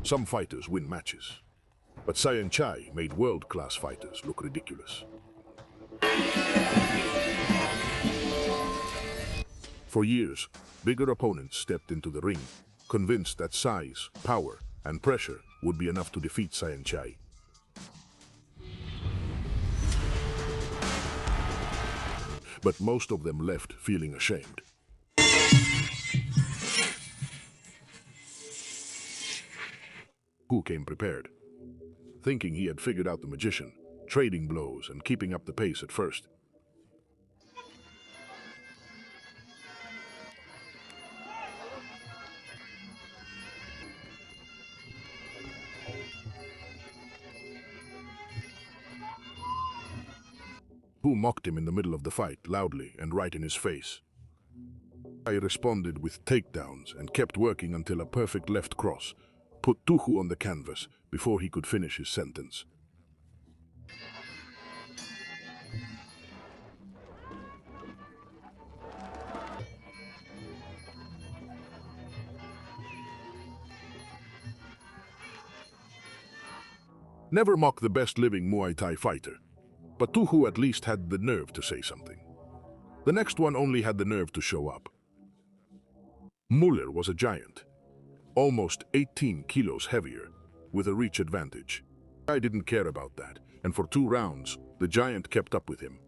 Some fighters win matches, but Saenchai made world-class fighters look ridiculous. For years, bigger opponents stepped into the ring, convinced that size, power, and pressure would be enough to defeat Saenchai. But most of them left feeling ashamed. Tujú came prepared, thinking he had figured out the magician, trading blows and keeping up the pace at first. Tujú mocked him in the middle of the fight, loudly and right in his face. I responded with takedowns and kept working until a perfect left cross put Tujú on the canvas before he could finish his sentence. Never mock the best living Muay Thai fighter, but Tujú at least had the nerve to say something. The next one only had the nerve to show up. Muller was a giant, almost 18 kilos heavier, with a reach advantage. I didn't care about that, and for 2 rounds, the giant kept up with him.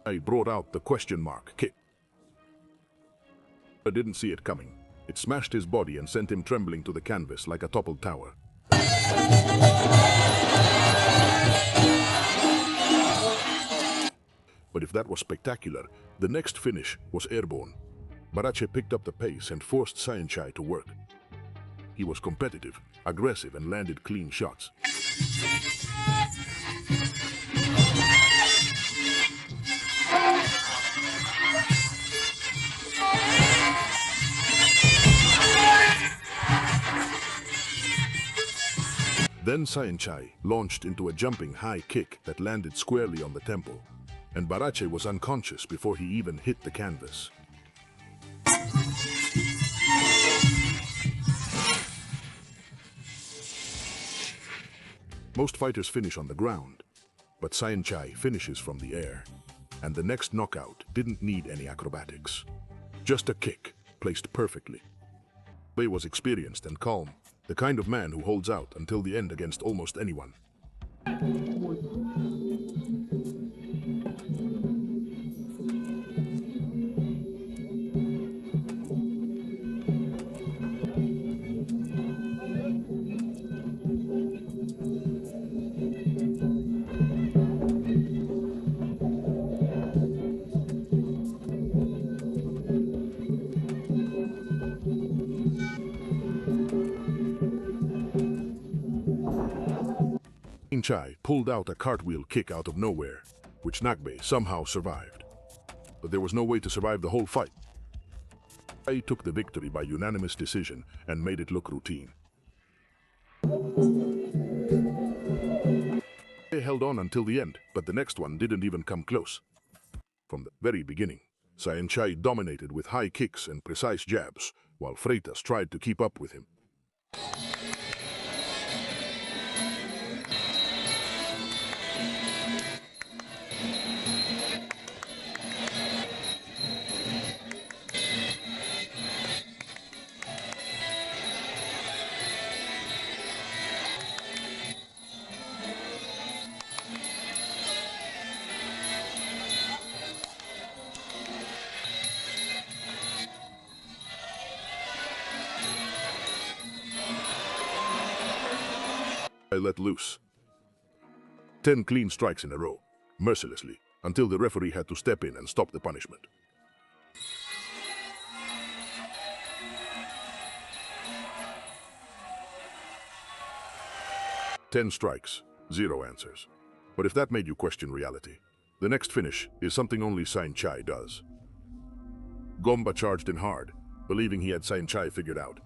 I brought out the question mark kick. I didn't see it coming. It smashed his body and sent him trembling to the canvas like a toppled tower. But if that was spectacular, the next finish was airborne. Buakaw picked up the pace and forced Saenchai to work. He was competitive, aggressive, and landed clean shots. Then Saenchai launched into a jumping high kick that landed squarely on the temple, and Buakaw was unconscious before he even hit the canvas. Most fighters finish on the ground, but Saenchai finishes from the air, and the next knockout didn't need any acrobatics. Just a kick, placed perfectly. Muay was experienced and calm, the kind of man who holds out until the end against almost anyone. Saenchai pulled out a cartwheel kick out of nowhere, which Nakbe somehow survived. But there was no way to survive the whole fight. I took the victory by unanimous decision and made it look routine. They held on until the end, but the next one didn't even come close. From the very beginning, Saenchai dominated with high kicks and precise jabs, while Freitas tried to keep up with him. I let loose. 10 clean strikes in a row, mercilessly, until the referee had to step in and stop the punishment. 10 strikes, 0 answers. But if that made you question reality, the next finish is something only Saenchai does. Gomba charged in hard, believing he had Saenchai figured out.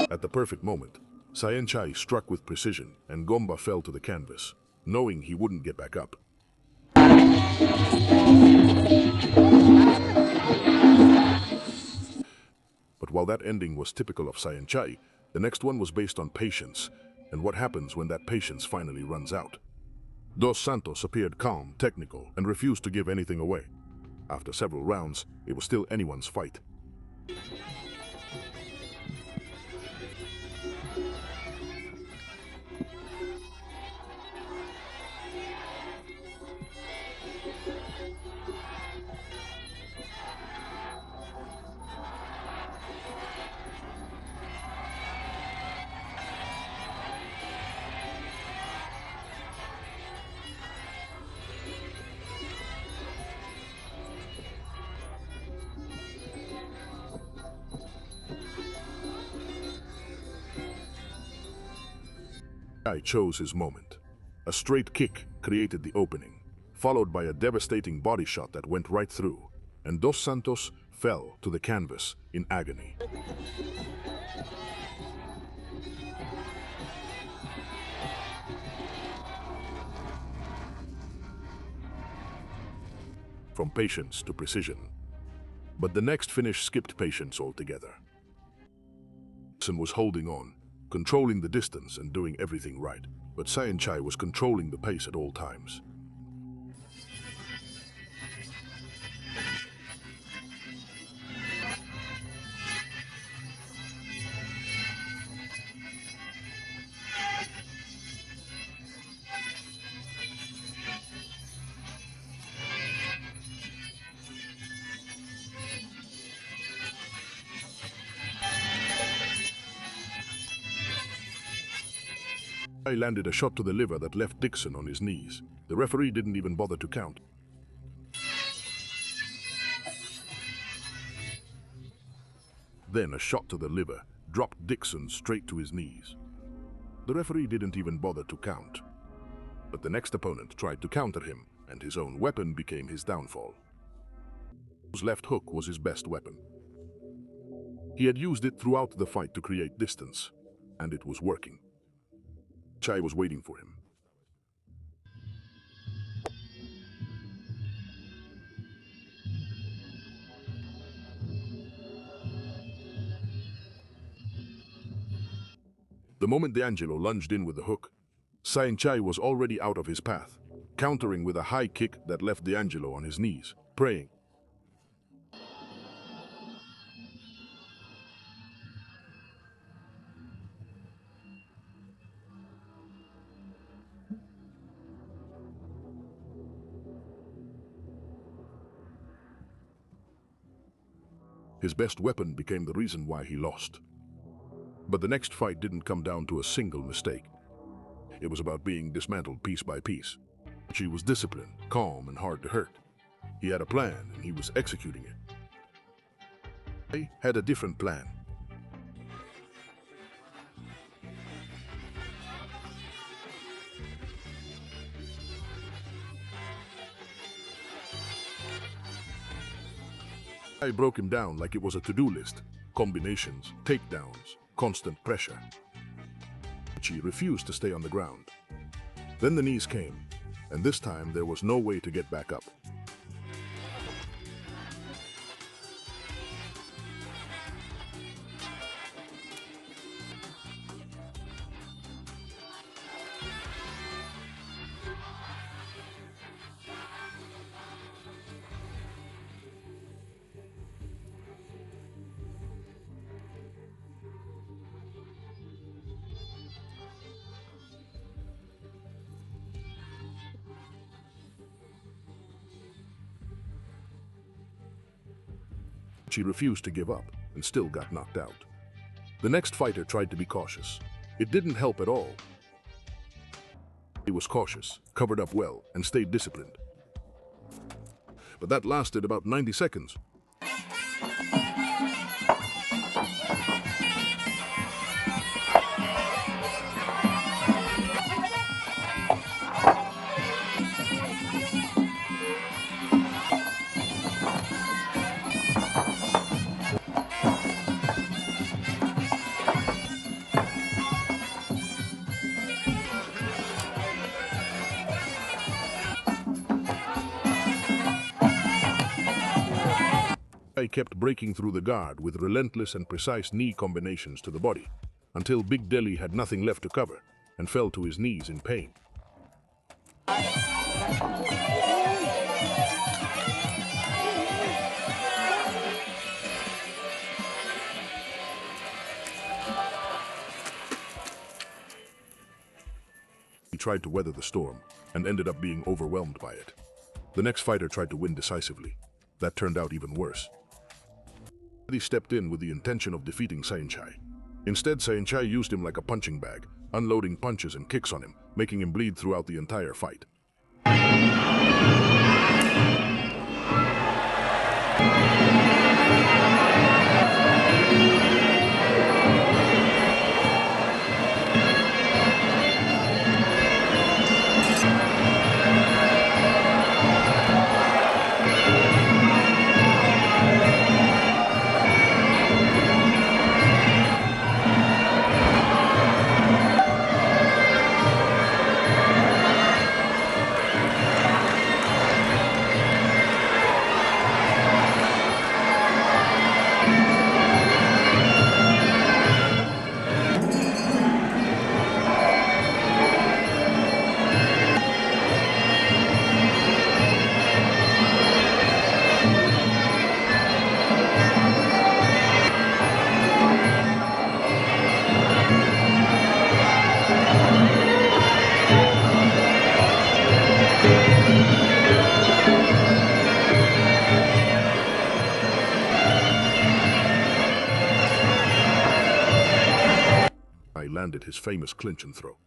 At the perfect moment, Saenchai struck with precision and Gomba fell to the canvas, knowing he wouldn't get back up. But while that ending was typical of Saenchai, the next one was based on patience and what happens when that patience finally runs out. Dos Santos appeared calm, technical, and refused to give anything away. After several rounds, it was still anyone's fight. I chose his moment. A straight kick created the opening, followed by a devastating body shot that went right through, and Dos Santos fell to the canvas in agony. From patience to precision. But the next finish skipped patience altogether. Dixon was holding on, controlling the distance and doing everything right, but Saenchai was controlling the pace at all times. I landed a shot to the liver that left Dixon on his knees. The referee didn't even bother to count. Then a shot to the liver dropped Dixon straight to his knees. The referee didn't even bother to count. But the next opponent tried to counter him, and his own weapon became his downfall. His left hook was his best weapon. He had used it throughout the fight to create distance, and it was working. Chai was waiting for him. The moment D'Angelo lunged in with the hook, Saenchai was already out of his path, countering with a high kick that left D'Angelo on his knees, praying. His best weapon became the reason why he lost. But the next fight didn't come down to a single mistake. It was about being dismantled piece by piece. She was disciplined, calm, and hard to hurt. He had a plan, and he was executing it. I had a different plan. I broke him down like it was a to-do list. Combinations, takedowns, constant pressure. She refused to stay on the ground. Then the knees came, and this time there was no way to get back up. She refused to give up and still got knocked out. The next fighter tried to be cautious. It didn't help at all. He was cautious, covered up well, and stayed disciplined. But that lasted about 90 seconds. I kept breaking through the guard with relentless and precise knee combinations to the body, until Big Deli had nothing left to cover and fell to his knees in pain. He tried to weather the storm and ended up being overwhelmed by it. The next fighter tried to win decisively. That turned out even worse. He stepped in with the intention of defeating Saenchai. Instead, Saenchai used him like a punching bag, unloading punches and kicks on him, making him bleed throughout the entire fight. Landed his famous clinch and throw.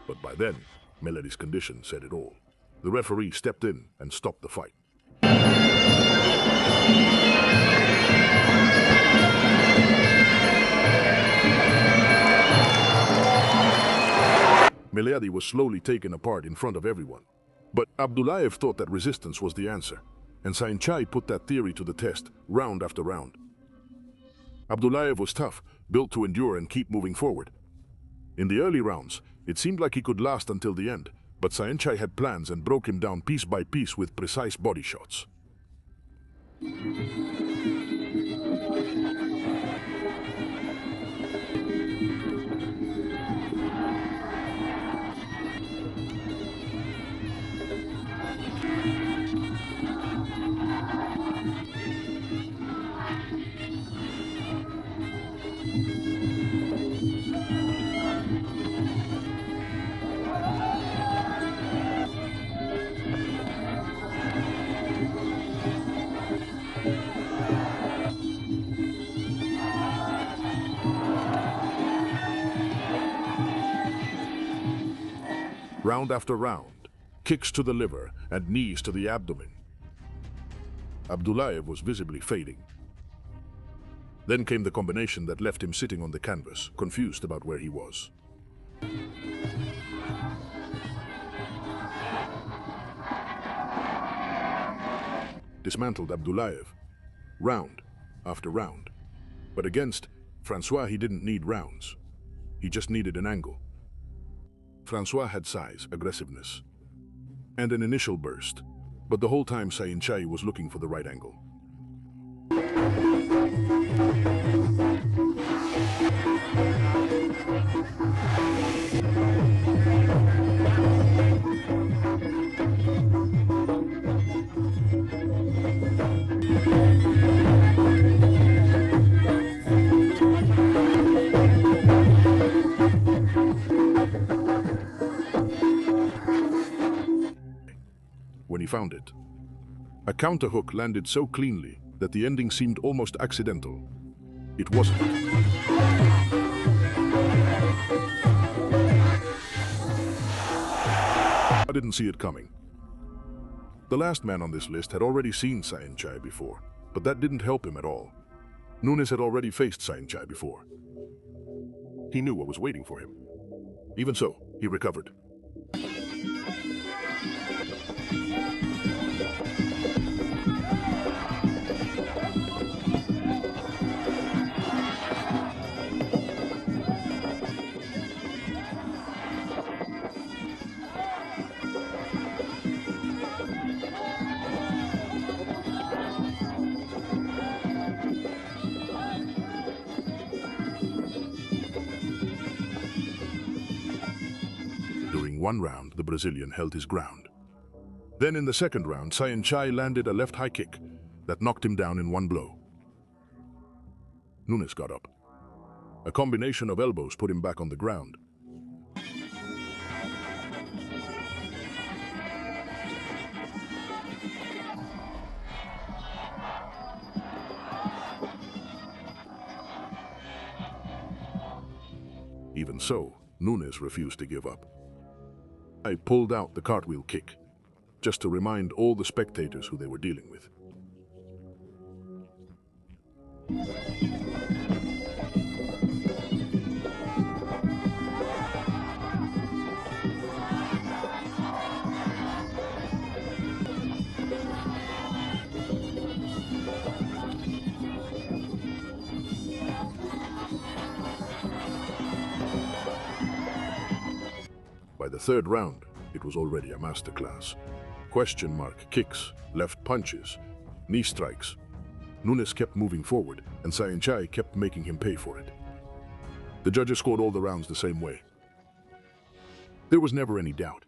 But by then, Melody's condition said it all. The referee stepped in and stopped the fight. Melody was slowly taken apart in front of everyone. But Abdullayev thought that resistance was the answer, and Saenchai put that theory to the test, round after round. Abdullayev was tough, built to endure and keep moving forward. In the early rounds, it seemed like he could last until the end, but Saenchai had plans and broke him down piece by piece with precise body shots. Round after round, kicks to the liver and knees to the abdomen. Abdullayev was visibly fading. Then came the combination that left him sitting on the canvas, confused about where he was. Dismantled Abdullayev, round after round. But against Francois, he didn't need rounds. He just needed an angle. Francois had size, aggressiveness, and an initial burst, but the whole time Saenchai was looking for the right angle. When he found it, a counter hook landed so cleanly that the ending seemed almost accidental. It wasn't. I didn't see it coming. The last man on this list had already seen Saenchai before, but that didn't help him at all. Nunes had already faced Saenchai before. He knew what was waiting for him. Even so, he recovered. During one round, the Brazilian held his ground. Then in the second round, Saenchai landed a left high kick that knocked him down in one blow. Nunes got up. A combination of elbows put him back on the ground. Even so, Nunes refused to give up. I pulled out the cartwheel kick, just to remind all the spectators who they were dealing with. By the third round, it was already a masterclass. Question mark kicks, left punches, knee strikes. Nunes kept moving forward, and Saenchai kept making him pay for it. The judges scored all the rounds the same way. There was never any doubt.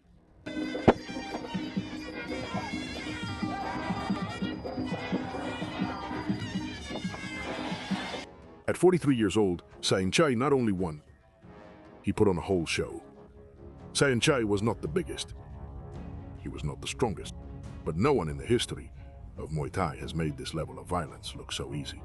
At 43 years old, Saenchai not only won, he put on a whole show. Saenchai was not the biggest. He was not the strongest. But no one in the history of Muay Thai has made this level of violence look so easy.